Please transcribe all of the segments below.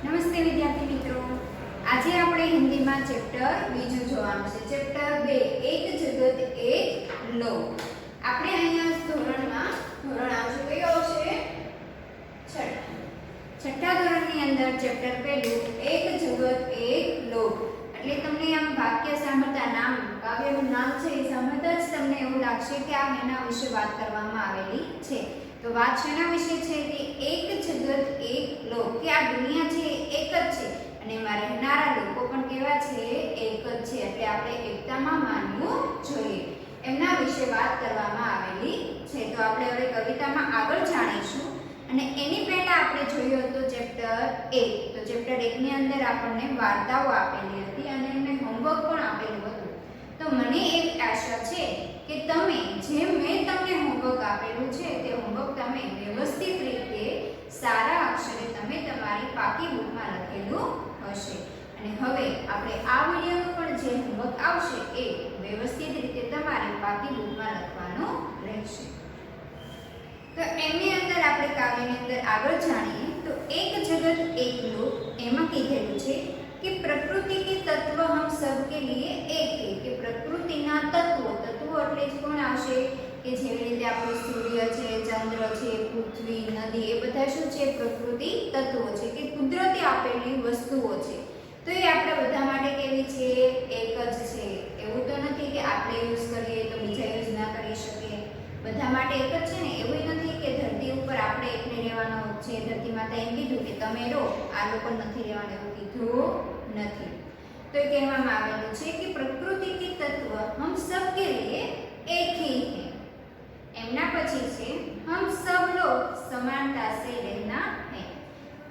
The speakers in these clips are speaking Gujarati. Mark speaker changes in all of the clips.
Speaker 1: નમસ્તે વિદ્યાર્થી મિત્રો, આજે આપણે હિન્દીમાં ચેપ્ટર બીજું જોવાનું છે. ચેપ્ટર 2 એક જગત એક લોક. આપણે અહીંયા ધોરણ આવશે કયો આવશે? છઠ્ઠા ધોરણની અંદર ચેપ્ટર પહેલું એક જગત એક લોક. એટલે તમને આમ વાક્ય સાંભળતા નામ કાવ્યનું નામ છે એ સાંભળતા જ તમને એવું લાગશે કે આ એના વિશે વાત કરવામાં આવેલી છે. તો વાત શેના વિશે છે કે એક જગત એક લોક, કે આ દુનિયા છે એક જ છે અને એમાં રહેનારા લોકો પણ કેવા છે? એક જ છે. એટલે આપણે એકતામાં માનવું જોઈએ એમના વિશે વાત કરવામાં આવેલી છે. તો આપણે હવે કવિતામાં આગળ જાણીશું અને એની પહેલા આપણે જોયું હતું ચેપ્ટર 1. તો ચેપ્ટર 1 ની અંદર આપણને વાર્તાઓ આપેલી હતી અને એમને હોમવર્ક પણ આપેલું હતું. તો મને એવી આશા છે કે તમે જે મેં તમને હોમવર્ક આપેલું છે તે હોમવર્ક તમે વ્યવસ્થિત રીતે સારા અક્ષરે તમે તમારી પાકી બુકમાં લખેલું હશે. અને હવે આપણે આ વિડિયોનું પણ જે હોમવર્ક આવશે એ વ્યવસ્થિત રીતે તમારી પાકી બુકમાં લખવાનું રહેશે. તો એની અંદર આપણે કાવ્યની અંદર આગળ જાણીએ તો એક જગત એક લોક એમાં કીધેલું છે कि प्रकृति के तत्व हम सब के लिए एक है. कि प्रकृतिना तत्व એટલે જ કોણ આવશે? કે જેવી રીતે આપણો સૂર્ય છે, ચંદ્ર છે, પૃથ્વી, નદી એ બધા શું છે? પ્રકૃતિ તત્વો છે કે કુદરતી આપેલી વસ્તુઓ છે. તો એ આપણા બધા માટે કેવી છે? એક જ છે. એવું તો નથી કે આપણે યુઝ કરીએ તો બીજા યુઝ ના કરી શકે. બધા માટે એક જ છે ને. એવું નથી કે ધરતી ઉપર આપણે એકને રહેવાનો છે. ધરતી માતા એમ કીધું કે તમે રહો, આ લોકો નથી રહેવાનું, એવું કીધું નથી. तो ये कहवामां आवेलुं छे कि प्रकृति के तत्व हम सब के लिए एक ही है. एमना पछी छे हम सब लोग समानता से रहना है.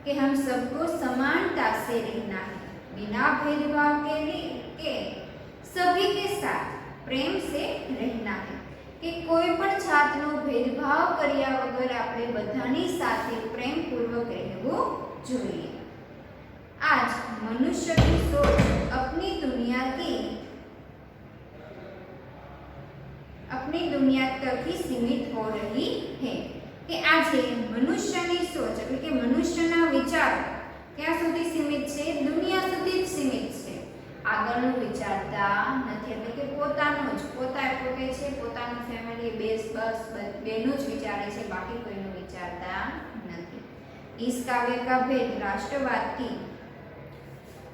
Speaker 1: कि हम सबको समानता से रहना है, बिना भेदभाव के लिए के सभी के साथ प्रेम से रहना है. कि कोई पण जातनो भेदभाव कर्या वगर आपणे बधानी साथे प्रेमपूर्वक રહેવું જોઈએ. आज मनुष्य की सोच अपनी दुनिया तक ही सीमित हो रही है. कि आज मनुष्यनी सोच એટલે કે મનુષ્યના વિચાર ક્યાં સુધી સીમિત છે? દુનિયા સુધી જ સીમિત છે. આગળનું વિચારતા નથી. એટલે કે પોતાનું જ પોતે છે, પોતાનું ફેમિલી બસ બેનું જ વિચારે છે, બાકી કોઈનું વિચારતા નથી. इस काव्य का भेद राष्ट्रवाद की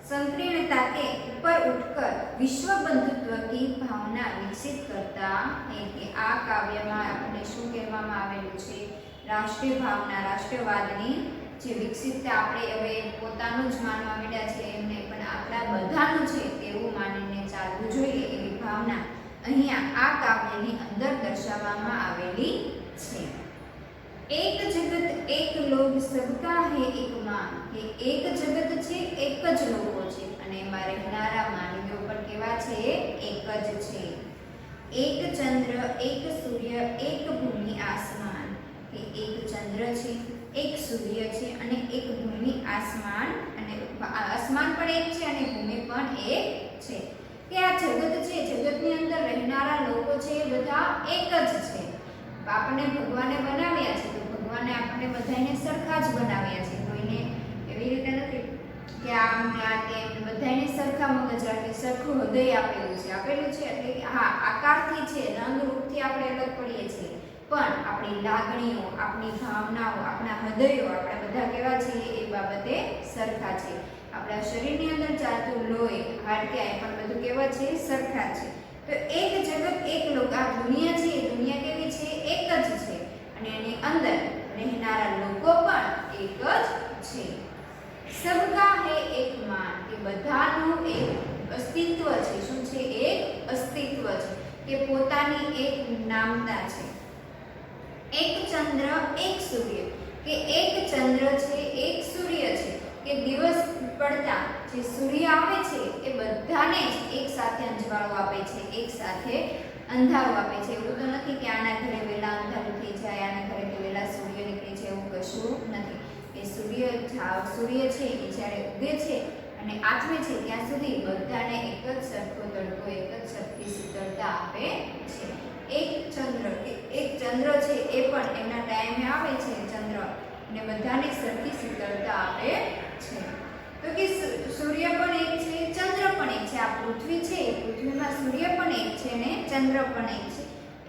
Speaker 1: संकीर्णता के ऊपर उठकर विश्व बंधुत्व की भावना विकसित करता है. कि आ काव्य में आपने शू कहेवामां आवेलुं छे? राष्ट्रीय भावना, राष्ट्रवादनी जे विकसित आपणे हवे पोतानुं ज मानवा માંડ્યા છે, એમને પણ આપણા બધાનું છે તેવું માનીને ચાલવું જોઈએ એવી ભાવના અહીંયા આ કાવ્યની અંદર દર્શાવવામાં આવેલી છે. एक जगत एक लोग सबका है एक मान. કે એક જગત છે એક જ લોકો છે અને એમાં રહેનારા માનવીઓ પણ કેવા છે? એક જ છે. એક ચંદ્ર એક સૂર્ય એક ભૂમિ આસમાન. કે એક ચંદ્ર છે, એક સૂર્ય છે અને એક ભૂમિ આસમાન. અને આસમાન પણ એક છે અને ભૂમિ પણ એક છે. કે આ જગત છે, જગતની અંદર રહેનારા લોકો છે એ બધા એક જ છે. આપણને ભગવાને બનાવ્યા છે તો ભગવાને આપણને બધાને સરખા જ બનાવ્યા છે. કોઈને એવી રીતે નથી કે આમ ને આ તેમ, બધાને સરખા મગજ રાખે, સરખું હૃદય આપેલું છે. એટલે હા, આકારથી છે, રંગ રૂપથી આપણે અલગ પડીએ છીએ, પણ આપણી લાગણીઓ, આપણી ભાવનાઓ, આપણા હૃદયો, આપણે બધા કેવા છીએ એ બાબતે સરખા છે. આપણા શરીરની અંદર ચાલતું લોહી, હાડકાં એ પણ બધું કેવા છે? સરખા છે. તો એક જગત એક લોક, આ દુનિયા છે, દુનિયા કેવી છે? એક જ છે અને એની અંદર રહેનારા લોકો પણ એક જ છે. सबका है एक मान. કે બધાનું એક અસ્તિત્વ છે. શું છે? એક અસ્તિત્વ છે. કે પોતાની એક નામતા છે. એક ચંદ્ર એક સૂર્ય. કે એક ચંદ્ર છે, એક સૂર્ય છે. કે દિવસ પડતા જે સૂર્ય આવે છે એ બધાને જ એક સાથે અંજવાળો આપે છે, એક સાથે અંધારું આપે છે. એવું તો નથી કે આના ઘરે વહેલા અંધારું થઈ જાય, આના ઘરેથી વહેલા સૂર્ય નીકળી જાય, એવું કશું નથી. એ સૂર્ય છે એ જ્યારે ઉગે છે અને આથમે છે ત્યાં સુધી બધાને એક જ સરખો તડકો, એક જ સરખી શીતળતા આપે છે. એક ચંદ્ર છે એ પણ એમના ટાઈમે આવે છે ચંદ્ર અને બધાને સરખી શીતળતા આપે છે. પૃથ્વી છે, પૃથ્વીમાં સૂર્ય પણ એક છે અને ચંદ્ર પણ એક છે.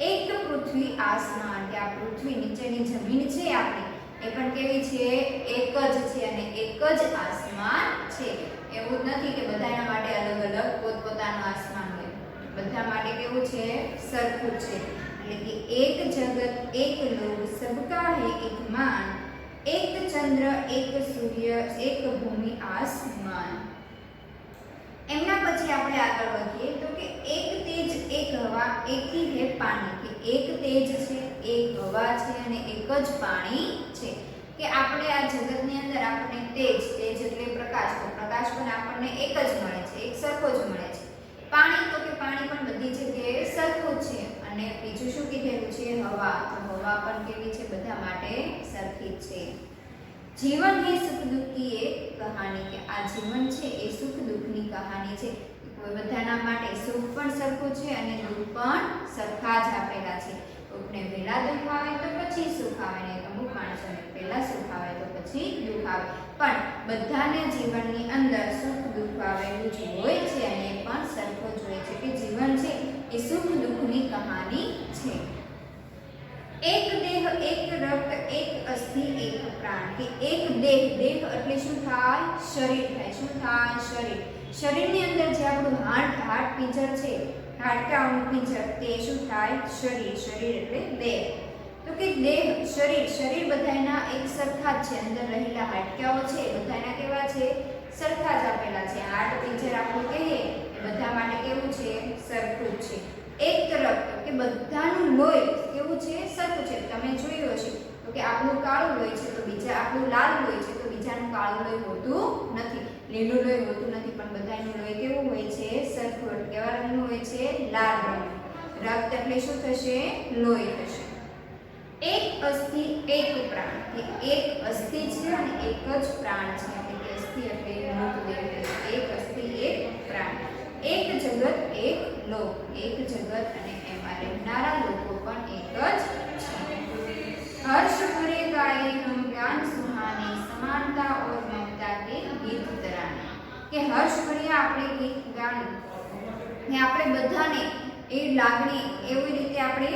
Speaker 1: એક પૃથ્વી આસમાન, કે આ પૃથ્વી નીચેની જમીન છે આપણી, એ પણ કેવી છે? એક જ છે અને એક જ આસમાન છે. એવું જ નથી કે બધાના માટે અલગ અલગ પોતપોતાનું આસમાન હોય, બધા માટે કેવું છે? સરખું છે. એટલે કે એક જગત એક લોક સબકા હે એક માન, એક ચંદ્ર એક સૂર્ય એક ભૂમિ આસમાન. એમના પછી આપણે આગળ વધીએ તો કે એક તેજ એક હવા એકી હે પાણી, કે એક તેજ છે, એક હવા છે અને એક જ પાણી છે. કે આપણે આ જગતની અંદર આપણને તેજ એટલે પ્રકાશ, તો પ્રકાશ પણ આપણને એક જ મળે છે, એક સરખો જ મળે છે. પાણી, તો કે પાણી પણ બધી જગ્યાએ સરખું છે. અને બીજું શું કીધેલું છે? હવા, તો હવા પણ કેવી છે? બધા માટે સરખી છે. જીવન એ સુખ દુઃખની એક કહાની, કે આ જીવન છે એ સુખ દુઃખની કહાની છે. બધાના માટે સુખ પણ સરખું છે અને દુઃખ પણ સરખા જ આપેલા છે. કોઈને પહેલા દુઃખ આવે તો પછી સુખ આવે, ને અમુક માણસોને પહેલા સુખ આવે તો પછી દુઃખ આવે, પણ બધાને જીવનની અંદર સુખ દુઃખ આવેલું જ હોય છે અને એ પણ સરખો જ હોય છે. કે જીવન છે એ સુખ દુઃખની કહાની છે. એક દેહ એક રક્ત એક અસ્થિ એક પ્રાણ, કે એક દેહ, દેહ એટલે શું થાય? શરીર થાય. શું થાય? શરીર. શરીરની અંદર જે આપણું હાડ પિંજર છે, હાડકાનું પિંજર, તે શું થાય? શરીર. શરીર એટલે દેહ. તો કે દેહ, શરીર બધાના એક સરખા જ છે. અંદર રહેલા હાડકાઓ છે બધાના કેવા છે? સરખા જ આપેલા છે. હાડ પિંજર આપણું કહીએ એ બધા માટે કેવું છે? સરખું જ છે. એક રક્ત, કે બધાનું લોહી કેવું છે? સરખું છે. તમે જોયું હશે તો કે આપણું કાળું લોહી છે તો બીજા આપણું લાલ લોહી છે તો બીજાનું કાળું લોહી હોતું નથી, લીલું લોહી હોતું નથી, પણ બધાનું લોહી કેવું હોય છે? સરખું. કેવા રંગનું હોય છે? લાલ રંગનું. રક્ત એટલે શું થશે? લોહી થશે. એક અસ્થિ એક પ્રાણ, કે એક અસ્થિ છે અને એક જ પ્રાણ છે. એટલે કે અસ્થિ એટલે મૃતદેહ. એક અસ્થિ એક પ્રાણ. એક જગત એક લોક, એક જગત અને એમાં રહેનારા લોકો પણ એક જ છે. હર્ષ ભરે ગાયે હમ ગાન સુહાને, સમાનતા ઓર મમતા કે ગીત તરાને, કે હર્ષ ભર્યા આપણે ગીત ગાન, ને આપણે બધાને એ લાગણી એવી રીતે આપણે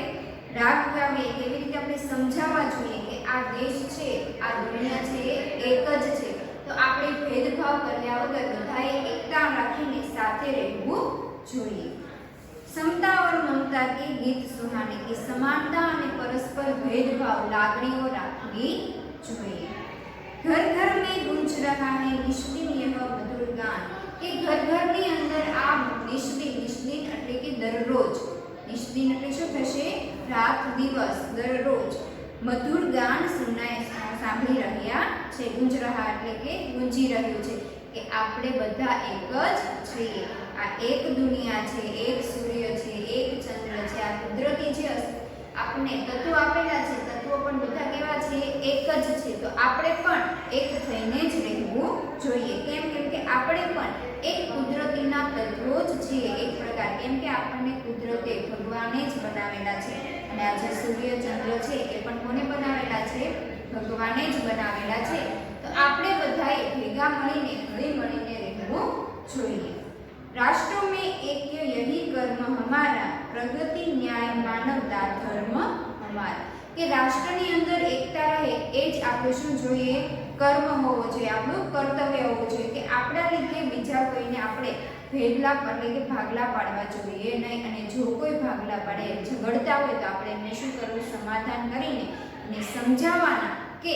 Speaker 1: રાગ ગાવીએ, કેવી રીતે આપણે સમજાવવા જોઈએ કે આ દેશ છે, આ દુનિયા છે એક જ છે. તો આપણે ભેદભાવ કર્યા વગર બધાએ એકતા રાખીને સાથે રહેવું જોઈએ. समता और ममता के गीत सुहाने, की समानता અને પરસ્પર ભેદભાવ લાગણીઓ રાખવી જોઈએ. घर घर में गूंज रहा है निष्दिन यह मधुर गान, કે ઘર ઘરની અંદર આ નિષ્દિન એટલે કે દરરોજ, નિષ્દિન એટલે શું થશે? રાત દિવસ, દરરોજ મધુર ગાન સાંભળી રહ્યા છે. ગુંજ રહા એટલે કે ગુંજી રહ્યું છે, કે આપણે બધા એક જ છીએ. આ એક દુનિયા છે, એક સૂર્ય છે, એક ચંદ્ર છે, આ કુદરતી જે આપણને તત્વો આપેલા છે, તત્વો પણ બધા કેવા છે? એક જ છે. તો આપણે પણ એક થઈને જ રહેવું જોઈએ. કેમ કે આપણે પણ એક કુદરતીના તત્વો જ છીએ એક પ્રકાર. કેમ કે આપણને કુદરતે ભગવાને જ બનાવેલા છે અને આ જે સૂર્ય ચંદ્ર છે એ પણ કોને બનાવેલા છે? ભગવાને જ બનાવેલા છે. તો આપણે બધાએ ભેગા મળીને હળી મળીને રહેવું જોઈએ. राष्ट्रों में ऐक्य यही कर्म हमारा, प्रगति न्याय मानवता धर्म हमारा, કે રાષ્ટ્રની અંદર એકતા રહે એ જ આપણે શું જોઈએ? કર્મ હોવો જોઈએ, આપણું કર્તવ્ય હોવું જોઈએ. કે આપણા લીધે બીજા કોઈને આપણે ભેદલા એટલે કે ભાગલા પાડવા જોઈએ નહીં. અને જો કોઈ ભાગલા પાડે, ઝઘડતા હોય તો આપણે એને શું કરવું? સમાધાન કરીને અને સમજાવવાના કે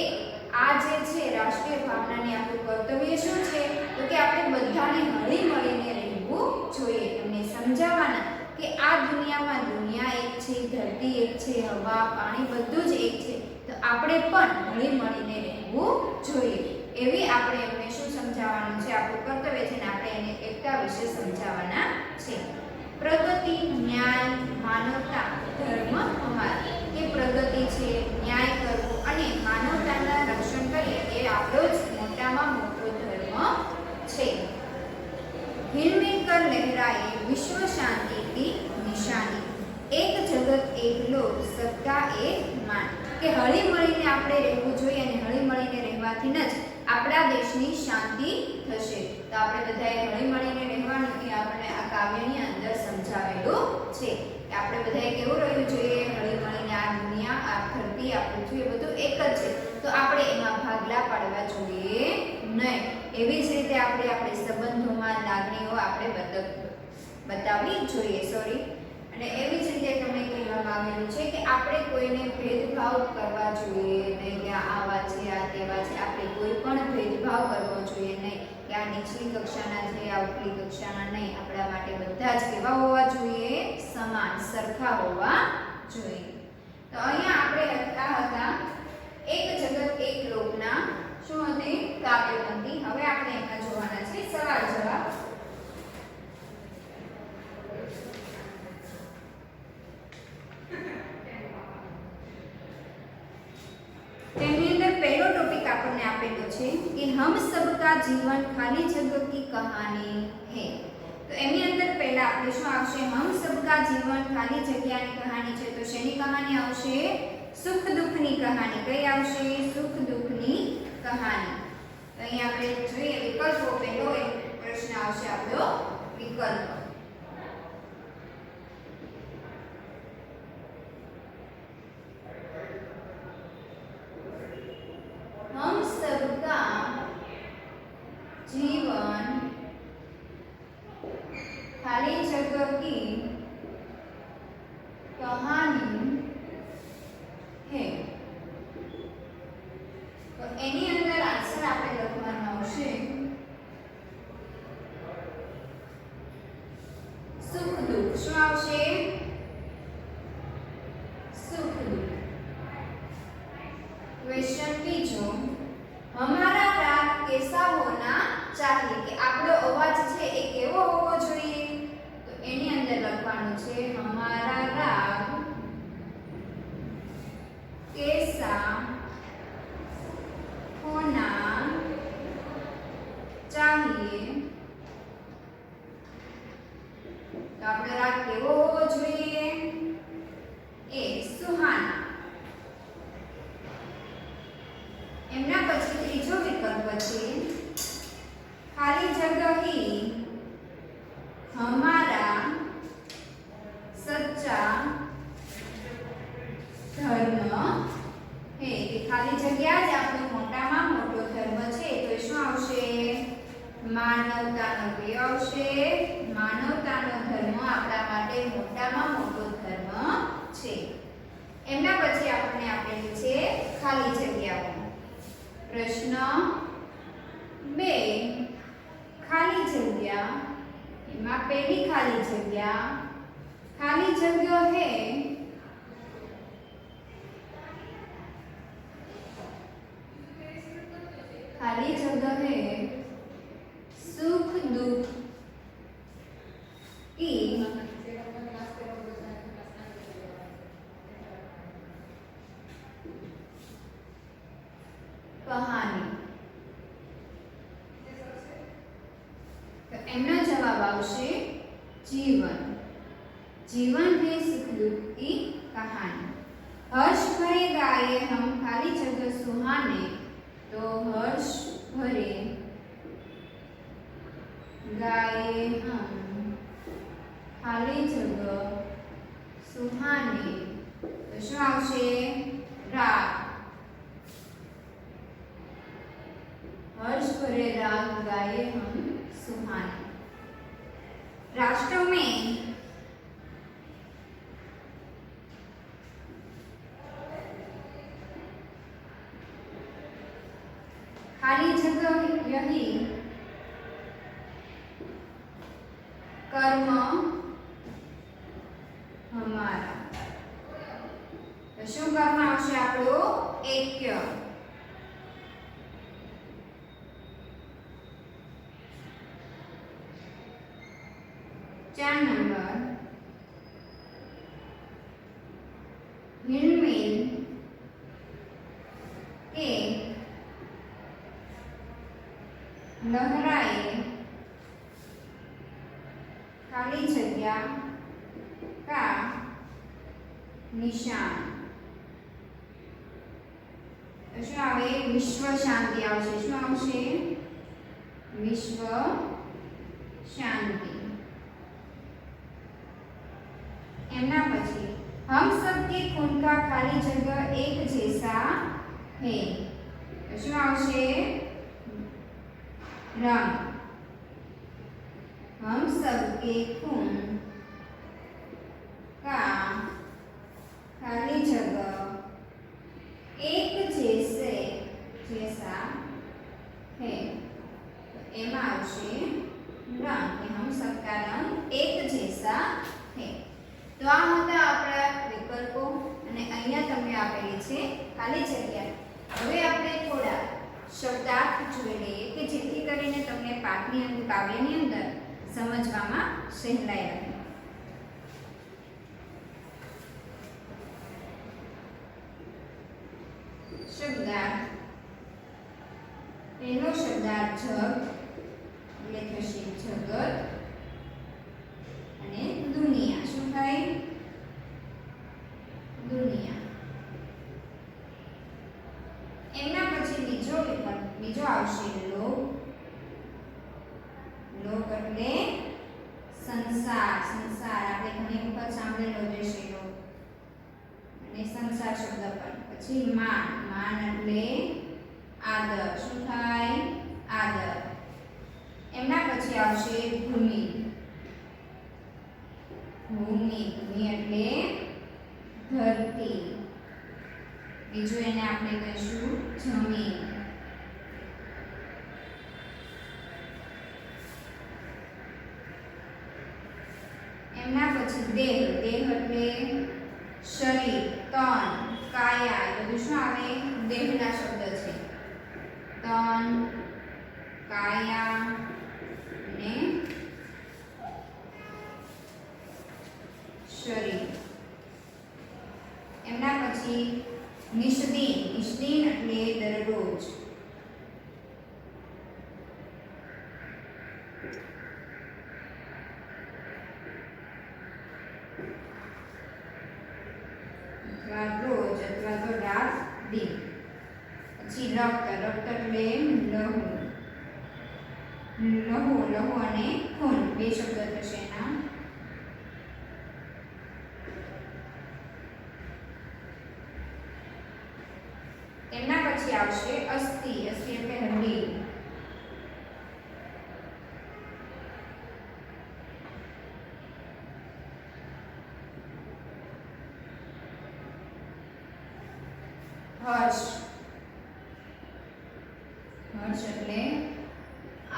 Speaker 1: આ જે છે રાષ્ટ્રીય ભાવનાની આપણું કર્તવ્ય શું છે? તો કે આપણે બધાને હળી મળીને રહેવું જોઈએ. એમને સમજાવવાના કે આ દુનિયામાં દુનિયા એક છે, ધરતી એક છે, હવા પાણી બધું જ એક છે. તો આપણે પણ હળી મળીને રહેવું જોઈએ. એવી આપણે એમને શું સમજાવવાનું છે? આપણું કર્તવ્ય છે ને આપણે એને એકતા વિશે સમજાવવાના છે. પ્રગતિ ન્યાય માનવતા ધર્મ અમારા, કે પ્રગતિ છે, ન્યાય કરવો અને માનવતાના રક્ષણ કરીએ એ આપણો જ મોટામાં મોટો ધર્મ છે. हिल कर लहराए विश्व शांति की निशानी, एक जगत एक लोक सबका एक मान, કે હળી મળીને આપણે રહેવું જોઈએ અને હળી મળીને રહેવાથી જ આપણા દેશની શાંતિ થશે. તો આપણે બધાએ હળી મળીને રહેવાનું એ આપણે આ કાવ્યની અંદર સમજાવેલું છે કે આપણે બધાએ કેવું રહેવું જોઈએ, હળી મળીને. આ દુનિયા, આ ધરતી, આ પૃથ્વી બધું એક જ છે, તો આપણે એમાં ભાગલા પાડવા જોઈએ નહીં. એવી જ રીતે આપણે આપણી સંબંધોમાં લાગણીઓ આપણે બતાવવી જોઈએ. અને એવી જ રીતે તમને કહેવામાં આવેલું છે કે આપણે કોઈને ભેદભાવ કરવા જોઈએ નહીં, કે આવા છે, આ તેવા છે. આપણે કોઈ પણ ભેદભાવ કરવો જોઈએ નહીં, કે આ નીચલી કક્ષાના છે, આ ઉપલી કક્ષાના નહીં. આપણા માટે બધા જ કેવા હોવા જોઈએ? સમાન, સરખા હોવા જોઈએ. તો અહીંયા આપણે હતા એક જગત એક લોકના શું હતી? કાવ્યપંક્તિ. હવે આપણે એમાં જોવાના છે સવાલ જવાબ. તેની અંદર પહેલો ટોપિક આપણને આપેલો છે કે હમ સબકા જીવન ખાલી જગહ કી કહાની હે. તો એની અંદર પહેલા આપણે શું આવશે? હમ સબકા જીવન ખાલી જગ્યાની કહાની છે. તો શેની કહાની આવશે? સુખ દુઃખની કહાની. કઈ આવશે? સુખ દુઃખની કહાની. તો અહીંયા આપણે જોઈએ વિકલ્પો. પહેલો એક પ્રશ્ન આવશે આપણો વિકલ્પ. हम सबका जीवन खाली जगह की कहानी है. तो एनी अंदर आंसर આપણે લખવાનો આવશે સુખ દુઃખ. શું આવશે? સુખ દુઃખ. क्वेश्चन बीजो, हमारा राग कैसा होना चाहिए, कि આપણો અવાજ છે એ કેવો હોવો જોઈએ? તો એની અંદર લખવાનું છે हमारा राग कैसा होना चाहिए. તો આપણો રાગ કેવો હોવો જોઈએ? એ સુહાના. એમના પછી ત્રીજો વિકલ્પ છે ખાલી જगह ही हमारा सच्चा धर्म है. કે ખાલી જગ્યા જ આપણો મોટામાં મોટો ધર્મ છે. તો શું આવશે? માનવતાનો. કયો આવશે? માનવતાનો ધર્મ આપણા માટે મોટામાં મોટો ધર્મ છે. એમના પછી આપણને આપેલું છે ખાલી જગ્યાઓ. प्रश्न 2 खाली जगह एमा पहली खाली जगह है खाली जगह है सुख दुख की कहानी. तो एमनो जवाब आवशे जीवन. जीवन है सुख दुख की कहानी. हर्ष भरे गाए हम खाली जगह सुहाने. तो हर्ष भरे गाए हम खाली जगह सुहाने. तो શું આવશે? રાગ. हर्ष भरे राग गाए हम सुहाने. राष्ट्र में खाली जगह यही कर्म हमारा. तो શું કર્મ આવશે આપણું? ऐक्य. 4 नंबर हिलमिल के लहराए खाली जगह का निशान. तो શું આવે? વિશ્વ શાંતિ આવશે. શું આવશે? વિશ્વ शांति. एमना पछी हम सबके खून का खाली जगह एक जैसा है. तो શું આવશે? रंग. हम सबके खून का खाली जगह एक जैसा है. तो एमा आवशे रंग कि हम सबका रंग एक जैसा है. तो आ હતા આપણા વિકલ્પો અને અહીંયા તમને આપેલી છે ખાલી જગ્યા. હવે આપણે થોડા શબ્દાર્થ જોઈ લઈએ કે જેથી કરીને તમને પાઠની અંદર કાવ્યની અંદર સમજવામાં સહેલાઈ રહે. શબ્દાર્થ. પહેલો શબ્દાર્થ જગ એટલે થશે જગત અને દુનિયા. શું થાય? દુનિયા. એમના પછી બીજો આવશે લોક. લોક એટલે સંસાર. સંસાર આપણે ઘણી વખત સાંભળેલો જ હશે લોક. અને સંસાર શબ્દ પણ. પછી માન. માન એટલે આદર. શું થાય? આદર. એમના પછી આવશે ભૂમિ. ભૂમિ. ભૂમિ એટલે ધરતી. બીજું એને આપણે કહીશું જમીન. એમના પછી દેહ. દેહ એટલે શરીર, તન, કાયા. એ બધું શું આવે? દેહના શબ્દ છે. તન, કાયા અને શરીર. એમના પછી નિષ્દિન. નિષ્દિન એટલે દરરોજ. અથવા રોજ અથવા તો રાત દિન. પછી રક્ત. રક્ત એટલે લહુ. લહુ. લહુ અને ખૂન બે શબ્દ થશે એના. એમના પછી આવશે અસ્થિ. અસ્થિ એટલે હડ્ડી. હર્ષ. હર્ષ એટલે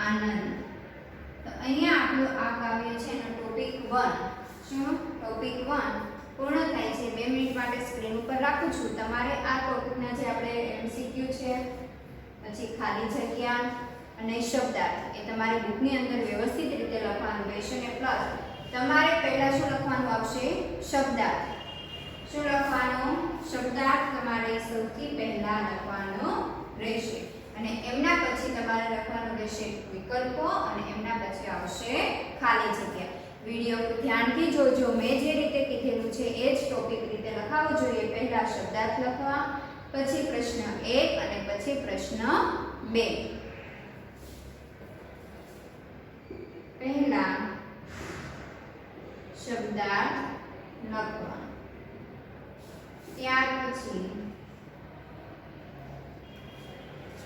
Speaker 1: આનંદ. તો અહીંયા આપણું આ કાવ્ય છે એનો ટોપિક 1. શું? ટોપિક 1 પૂર્ણ થાય છે. 2 મિનિટ માટે સ્ક્રીન ઉપર રાખું છું. તમારે આ ટોપિકના જે આપણે એમસીક્યુ છે, પછી ખાલી જગ્યા અને શબ્દાર્થ એ તમારી બુકની અંદર વ્યવસ્થિત રીતે લખવાનું રહેશે. અને પ્લસ તમારે પહેલા શું લખવાનું આવશે? શબ્દાર્થ. શું લખવાનો? શબ્દાર્થ તમારે સૌથી પહેલા લખવાનો રહેશે. અને એમના પછી તમારે લખવાનું રહેશે વિકલ્પો અને એમના પછી આવશે ખાલી જગ્યા. વિડિયો ધ્યાનથી જોજો. મેં જે રીતે કીધેલું છે એ જ ટોપિક રીતે લખાવવું જોઈએ. પહેલા શબ્દાર્થ લખવા, પછી પ્રશ્ન 1 અને પછી પ્રશ્ન 2. પહેલા શબ્દાર્થ લખવા, ત્યાર પછી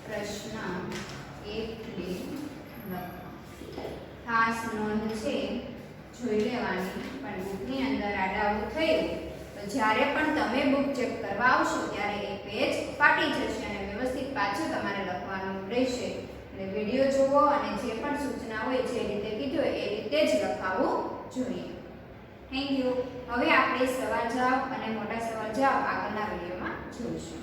Speaker 1: પ્રશ્ન 1-2 લખવા. ખાસ નોંધ છે જોઈ લેવાની. પણ બુકની અંદર આડાવું થયું તો જ્યારે પણ તમે બુક ચેક કરવા આવશો ત્યારે એ પેજ ફાટી જશે અને વ્યવસ્થિત પાછું તમારે લખવાનું રહેશે. એટલે વિડીયો જુઓ અને જે પણ સૂચના હોય જે રીતે કીધું એ રીતે જ લખાવવું જોઈએ. Thank you. હવે આપણે સવાલ જવાબ અને મોટા સવાલ જવાબ આગળના વિડીયોમાં જોઈશું.